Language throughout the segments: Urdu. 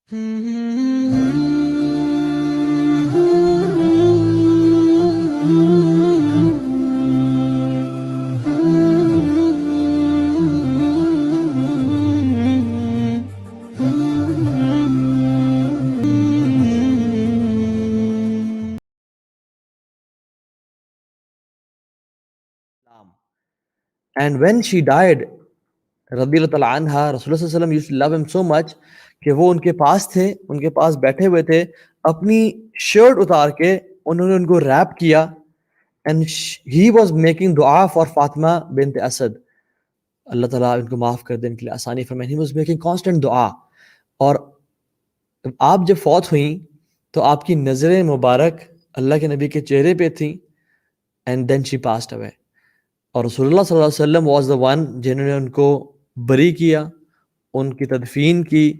And when she died, رضی اللہ تعالیٰ عنہ, رسول اللہ صلی اللہ علیہ وسلم used to love him so much کہ وہ ان کے پاس تھے, ان کے پاس بیٹھے ہوئے تھے, اپنی شرٹ اتار کے انہوں نے ان کو ریپ کیا, and he was making دعا for فاطمہ بنت اسد, اللہ تعالیٰ ان کو معاف کر دے, ان کے لیے آسانی فرمائے. he was making constant دعا. اور آپ جب فوت ہوئیں تو آپ کی نظریں مبارک اللہ کے نبی کے چہرے پہ تھیں, and then she passed away. اور رسول اللہ صلی اللہ علیہ وسلم was the one جنہوں نے ان کو بری کیا, ان کی تدفین کی,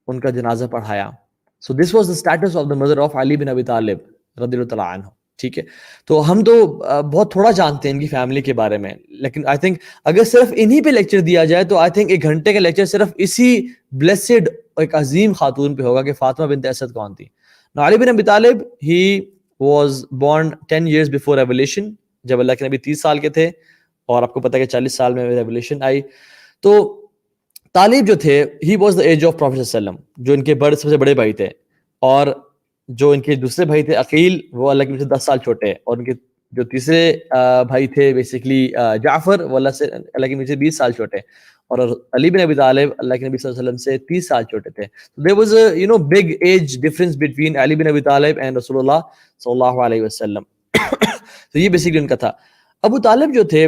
ان کا جنازہ پڑھایا. So this was the status of the mother of Ali bin Abi Talib رضی اللہ تعالیٰ عنہ. ٹھیک ہے, تو ہم تو بہت تھوڑا جانتے ہیں ان کی فیملی کے بارے میں, لیکن آئی تھنک اگر صرف انہی پہ لیکچر دیا جائے تو آئی تھنک 1 گھنٹے کا لیکچر صرف اسی بلیسڈ ایک عظیم خاتون پہ ہوگا کہ فاطمہ بنت اسد کون تھی. Now Ali bin Abi Talib, he was born 10 years before revelation, جب اللہ کے نبی 30 سال کے تھے, اور آپ کو پتہ ہے کہ 40 سال میں ریولیوشن آئی. تو طالب جو تھے, he was the age of prophet صلی اللہ علیہ وسلم, جو ان کے سب سے بڑے بھائی تھے, اور جو ان کے دوسرے بھائی تھے عقیل, وہ اللہ کے نبی سے 10 سال چھوٹے, اور ان کے جو تیسرے بھائی تھے بیسیکلی جعفر, وہ اللہ کے نبی سے 20 سال چھوٹے, اور علی بن ابی طالب اللہ کے نبی صلی اللہ علیہ وسلم سے 30 سال چھوٹے تھے. there was a big age difference between علی بن ابی طالب and رسول اللہ صلی اللہ علیہ وسلم. تو یہ بیسیکلی ان کا تھا. ابو طالب جو تھے,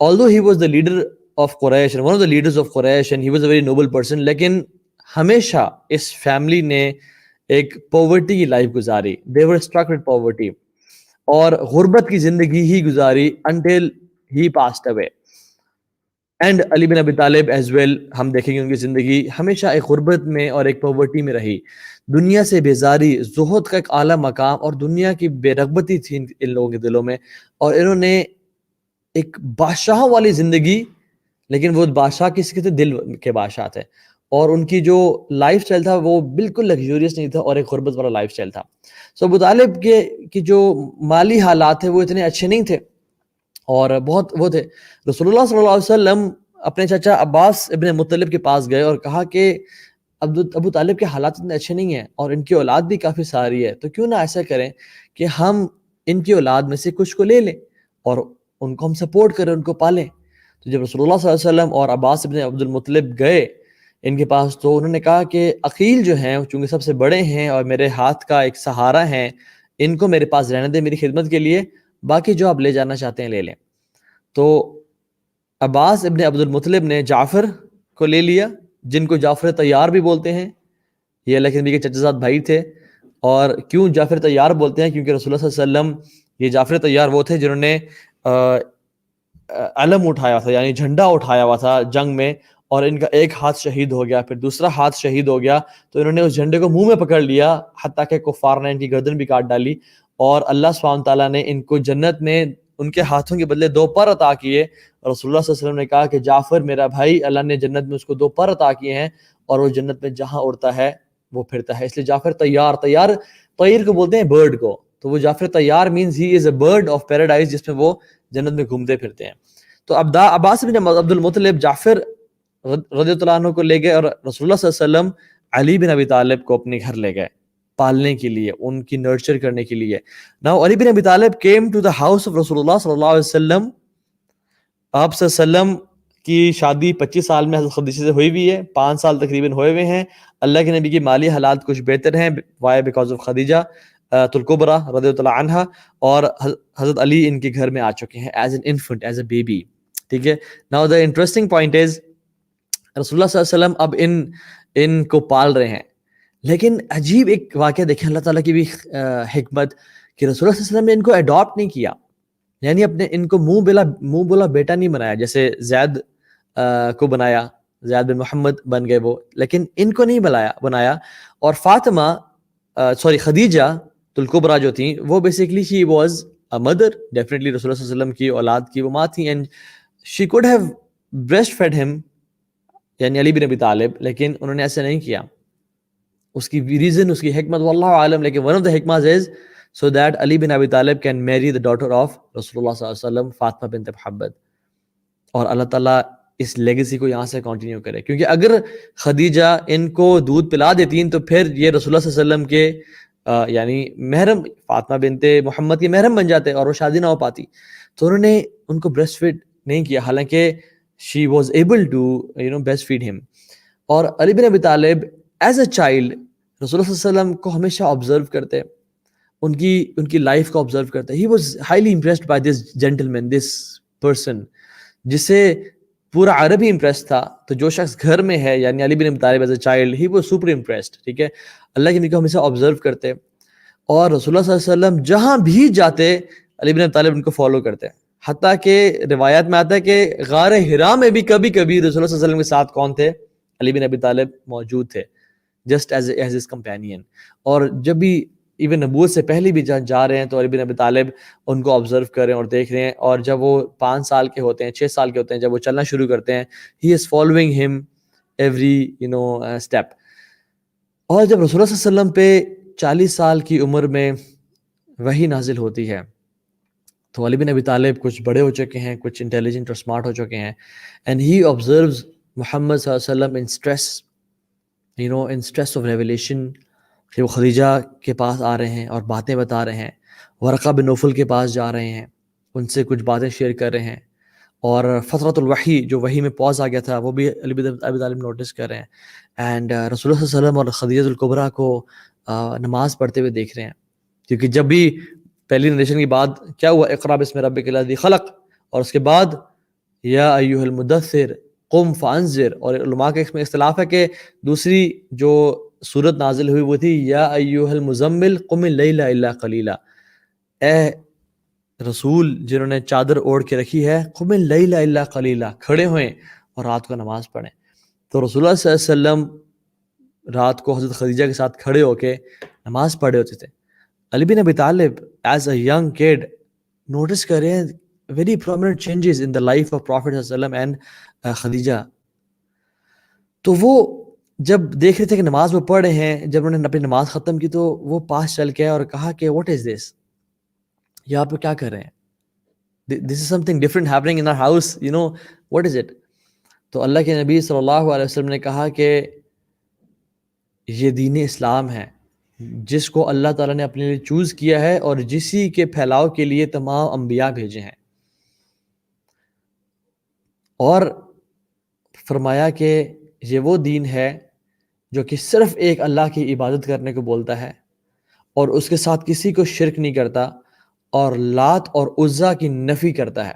although he was the leader of Quraysh and one of the leaders of Quraysh and he was a very noble person, لیکن ہمیشہ اس فیملی نے ایک پاورٹی کی لائف گزاری. they were struck with poverty, اور غربت کی زندگی ہی گزاری until he passed away. and علی بن ابی طالب as well, ہم دیکھیں گے ان کی زندگی ہمیشہ ایک غربت میں اور ایک پاورٹی میں رہی. دنیا سے بیزاری, زہد کا ایک اعلیٰ مقام, اور دنیا کی بے رغبتی تھی ان لوگوں کے دلوں میں, اور انہوں نے ایک بادشاہوں والی زندگی, لیکن وہ بادشاہ کس کے تھے, دل کے بادشاہ تھے, اور ان کی جو لائف سٹائل تھا وہ بالکل لگژریس نہیں تھا, اور ایک غربت والا لائف سٹائل تھا. سو ابو طالب کے جو مالی حالات تھے وہ اتنے اچھے نہیں تھے, اور بہت وہ تھے. رسول اللہ صلی اللہ علیہ وسلم اپنے چچا عباس ابن مطلب کے پاس گئے اور کہا کہ ابو طالب کے حالات اتنے اچھے نہیں ہیں, اور ان کی اولاد بھی کافی ساری ہے, تو کیوں نہ ایسا کریں کہ ہم ان کی اولاد میں سے کچھ کو لے لیں اور ان کو ہم سپورٹ کریں, ان کو پالیں. تو جب رسول اللہ صلی اللہ علیہ وسلم اور عباس ابن عبد المطلب گئے ان کے پاس, تو انہوں نے کہا کہ عقیل جو ہیں چونکہ سب سے بڑے ہیں اور میرے ہاتھ کا ایک سہارا ہیں, ان کو میرے پاس رہنے دیں میری خدمت کے لیے, باقی جو آپ لے جانا چاہتے ہیں لے لیں. تو عباس ابن عبد المطلب نے جعفر کو لے لیا, جن کو جعفر طیار بھی بولتے ہیں, یہ اللہ کے نبی کے چچا زاد بھائی تھے. اور کیوں جعفر طیار بولتے ہیں, کیونکہ رسول اللہ صلی اللہ علیہ وسلم, یہ جعفر طیار وہ تھے جنہوں نے علم اٹھایا تھا, یعنی جھنڈا اٹھایا ہوا تھا جنگ میں, اور ان کا ایک ہاتھ شہید ہو گیا, پھر دوسرا ہاتھ شہید ہو گیا, تو انہوں نے اس جھنڈے کو منہ میں پکڑ لیا, حتیٰ کہ کفار نے ان کی گردن بھی کاٹ ڈالی, اور اللہ سبحانہ تعالیٰ نے ان کو جنت میں ان کے ہاتھوں کے بدلے 2 پر عطا کیے. رسول اللہ صلی اللہ علیہ وسلم نے کہا کہ جعفر میرا بھائی, اللہ نے جنت میں اس کو 2 پر عطا کیے ہیں, اور وہ جنت میں جہاں اڑتا ہے وہ پھرتا ہے, اس لیے جعفر طیار طیر کو بولتے ہیں برڈ کو, تو وہ Jafar Tayyar means he is a bird of paradise, جس میں وہ جنت میں گھومتے پھرتے ہیں. تو عباس بن عبد المطلب جعفر رضی اللہ عنہ کو لے گئے, اور رسول اللہ صلی اللہ علیہ وسلم علی بن ابی طالب کو اپنے گھر لے گئے پالنے کے لیے, ان کی نرچر کرنے کے لیے. Now علی بن ابی طالب came to the house of رسول اللہ صلی اللہ علیہ وسلم. آپ صلی اللہ علیہ وسلم کی شادی 25 سال میں حضرت خدیجہ سے ہوئی ہوئی ہے, 5 سال تقریباً ہوئے ہوئے ہیں. اللہ کے نبی کی مالی حالات کچھ بہتر ہیں, why because of خدیجہ الکبریٰ رضی اللہ عنہا, اور حضرت علی ان کے گھر میں آ چکے ہیں as an infant, as a baby. ٹھیک ہے. Now the interesting point is رسول اللہ صلی اللہ علیہ وسلم اب ان کو پال رہے ہیں, لیکن عجیب ایک واقعہ دیکھیں اللہ تعالیٰ کی بھی حکمت, کہ رسول اللہ صلی اللہ علیہ وسلم نے ان کو اڈاپٹ نہیں کیا, یعنی اپنے ان کو منہ بولا بیٹا نہیں بنایا, جیسے زید کو بنایا, زید بن محمد بن گئے وہ, لیکن ان کو نہیں بنایا. اور فاطمہ خدیجہ الکبریٰ جو تھیں, وہ basically she was a mother, definitely رسول اللہ صلی اللہ علیہ وسلم کی اولاد کی وہ ماں تھی, and she could have breastfed him, یعنی علی بن ابی طالب, لیکن انہوں نے ایسا نہیں کیا. اس کی ریزن، اس کی حکمت واللہ عالم، لیکن ون آف دا حکمت از so that Ali bin Abi Talib can marry the daughter of Rasulullah صلی اللہ علیہ وسلم، فاطمہ بنت محمد، اور اللہ تعالیٰ اس لیگیسی کو یہاں سے کنٹینیو کرے. کیونکہ اگر خدیجہ ان کو دودھ پلا دیتی تو پھر یہ رسول اللہ صلی اللہ علیہ وسلم کے یعنی محرم، فاطمہ بنت محمد کے محرم بن جاتے اور وہ شادی نہ ہو پاتی. تو انہوں نے ان کو بریسٹ فیڈ نہیں کیا، حالانکہ she was able to breast feed him. اور علی bin Abi Talib as a child رسول اللہ صلی اللہ علیہ وسلم کو ہمیشہ آبزرو کرتے، ان کی لائف کو آبزرو کرتے. He was highly impressed by this gentleman, this person, جس سے پورا عرب ہی امپریس تھا. تو جو شخص گھر میں ہے یعنی علی bin Abi Talib as a child, he was super impressed. ٹھیک ہے، اللہ کے نبی کو ہمیشہ آبزرو کرتے، اور رسول اللہ صلی اللہ علیہ وسلم جہاں بھی جاتے علی بن ابی طالب ان کو فالو کرتے. حتیٰ کہ روایات میں آتا ہے کہ غار حرا میں بھی کبھی کبھی رسول اللہ صلی اللہ علیہ وسلم کے ساتھ کون تھے؟ علی بن ابی طالب موجود تھے، جسٹ ایز ہز کمپینین. اور جب بھی ایون نبوت سے پہلے بھی جا رہے ہیں تو علی بن ابی طالب ان کو آبزرو کر رہے ہیں اور دیکھ رہے ہیں. اور جب وہ 5 سال کے ہوتے ہیں، 6 سال کے ہوتے ہیں، جب وہ چلنا شروع کرتے ہیں، ہی از فالوئنگ ہم ایوری اسٹیپ. اور جب رسول اللہ صلی اللہ علیہ وسلم پہ 40 سال کی عمر میں وحی نازل ہوتی ہے تو علی بن ابی طالب کچھ بڑے ہو چکے ہیں، کچھ انٹیلیجنٹ اور اسمارٹ ہو چکے ہیں. اینڈ ہی آبزروز محمد صلی اللہ علیہ وسلم in stress, in stress of revelation, کہ وہ خدیجہ کے پاس آ رہے ہیں اور باتیں بتا رہے ہیں، ورقہ بن نوفل کے پاس جا رہے ہیں، ان سے کچھ باتیں شیئر کر رہے ہیں. اور فترۃ الوحی، جو وحی میں پاز آ گیا تھا، وہ بھی علی بن ابی طالب نوٹس کر رہے ہیں. اینڈ رسول اللہ صلی اللہ علیہ وسلم اور خدیجہ الکبریٰ کو نماز پڑھتے ہوئے دیکھ رہے ہیں. کیونکہ جب بھی پہلی نریشن کی بعد کیا ہوا، اقرا بسم ربک الذی خلق، اور اس کے بعد یا ایھا المدثر قم فانذر. اور علماء کے اس میں اختلاف ہے کہ دوسری جو صورت نازل ہوئی وہ تھی یا ایھا المزمل قم اللیل الا قلیلا، اے رسول جنہوں نے چادر اوڑھ کے رکھی ہے، قم اللیل الا قلیلا، کھڑے ہوئیں اور رات کو نماز پڑھیں. تو رسول اللہ صلی اللہ علیہ وسلم رات کو حضرت خدیجہ کے ساتھ کھڑے ہو کے نماز پڑھے ہوتے تھے. علی bin Abi Talib as a young kid notice کر رہے ہیں very prominent changes in the life of prophet صلی اللہ علیہ وسلم اینڈ خدیجہ. تو وہ جب دیکھ رہے تھے کہ نماز وہ پڑھ رہے ہیں، جب انہوں نے اپنی نماز ختم کی تو وہ پاس چل کے اور کہا کہ واٹ از دس، یہ آپ کیا کر رہے ہیں، this is something different happening in our house, what is it. تو اللہ کے نبی صلی اللہ علیہ وسلم نے کہا کہ یہ دین اسلام ہے جس کو اللہ تعالیٰ نے اپنے لیے چوز کیا ہے اور جسی کے پھیلاؤ کے لیے تمام انبیاء بھیجے ہیں. اور فرمایا کہ یہ وہ دین ہے جو کہ صرف ایک اللہ کی عبادت کرنے کو بولتا ہے اور اس کے ساتھ کسی کو شرک نہیں کرتا اور لات اور عزا کی نفی کرتا ہے.